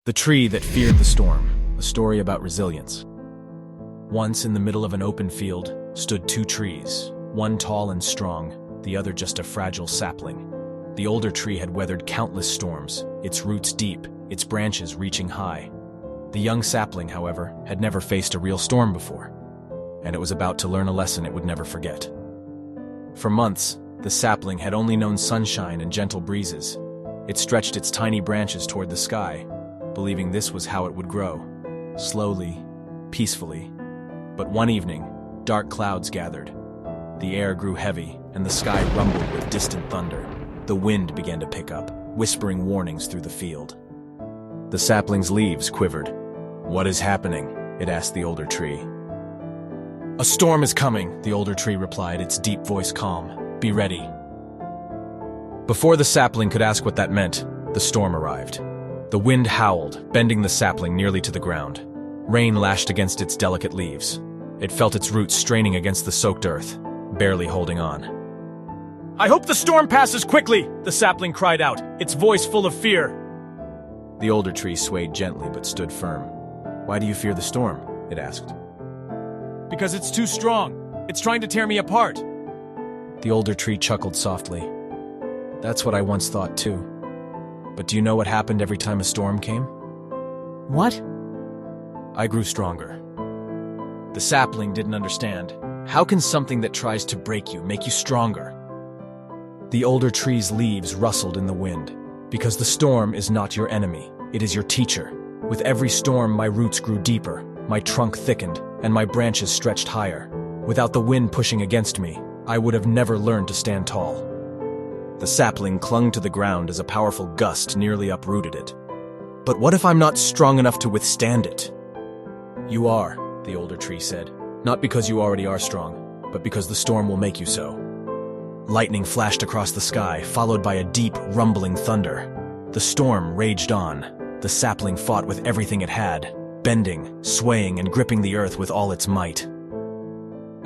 The Tree That Feared the Storm, a story about resilience. Once in the middle of an open field stood two trees, one tall and strong, the other just a fragile sapling. The older tree had weathered countless storms, its roots deep, its branches reaching high. The young sapling, however, had never faced a real storm before, and it was about to learn a lesson it would never forget. For months, the sapling had only known sunshine and gentle breezes. It stretched its tiny branches toward the sky, believing this was how it would grow, slowly, peacefully. But one evening, dark clouds gathered. The air grew heavy, and the sky rumbled with distant thunder. The wind began to pick up, whispering warnings through the field. The sapling's leaves quivered. "What is happening?" it asked the older tree. "A storm is coming," the older tree replied, its deep voice calm. "Be ready." Before the sapling could ask what that meant, the storm arrived. The wind howled, bending the sapling nearly to the ground. Rain lashed against its delicate leaves. It felt its roots straining against the soaked earth, barely holding on. "I hope the storm passes quickly," the sapling cried out, its voice full of fear. The older tree swayed gently but stood firm. "Why do you fear the storm?" it asked. "Because it's too strong. It's trying to tear me apart." The older tree chuckled softly. "That's what I once thought too. But do you know what happened every time a storm came?" What? "I grew stronger." The sapling didn't understand. How can something that tries to break you make you stronger? The older tree's leaves rustled in the wind. "Because the storm is not your enemy, it is your teacher. With every storm, my roots grew deeper, my trunk thickened, and my branches stretched higher. Without the wind pushing against me, I would have never learned to stand tall." The sapling clung to the ground as a powerful gust nearly uprooted it. "But what if I'm not strong enough to withstand it?" "You are," the older tree said. "Not because you already are strong, but because the storm will make you so." Lightning flashed across the sky, followed by a deep, rumbling thunder. The storm raged on. The sapling fought with everything it had, bending, swaying, and gripping the earth with all its might.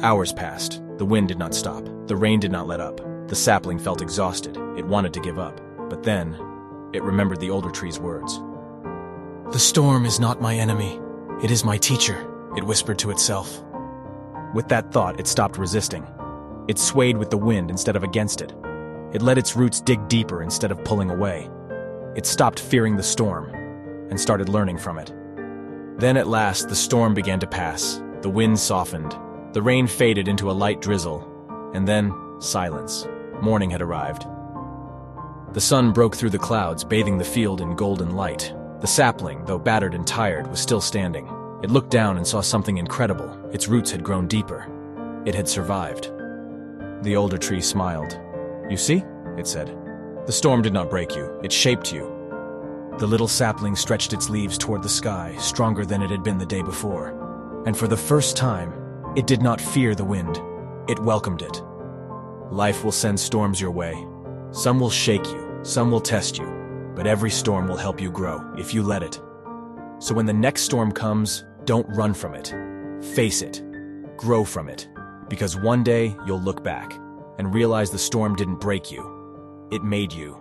Hours passed. The wind did not stop. The rain did not let up. The sapling felt exhausted. It wanted to give up. But then, it remembered the older tree's words. "The storm is not my enemy. It is my teacher," it whispered to itself. With that thought, it stopped resisting. It swayed with the wind instead of against it. It let its roots dig deeper instead of pulling away. It stopped fearing the storm and started learning from it. Then at last, the storm began to pass. The wind softened. The rain faded into a light drizzle. And then, silence. Morning had arrived. The sun broke through the clouds, bathing the field in golden light. The sapling, though battered and tired, was still standing. It looked down and saw something incredible. Its roots had grown deeper. It had survived. The older tree smiled. "You see?" it said. "The storm did not break you. It shaped you." The little sapling stretched its leaves toward the sky, stronger than it had been the day before. And for the first time, it did not fear the wind. It welcomed it. Life will send storms your way. Some will shake you, some will test you, but every storm will help you grow if you let it. So when the next storm comes, don't run from it. Face it. Grow from it. Because one day you'll look back and realize the storm didn't break you. It made you.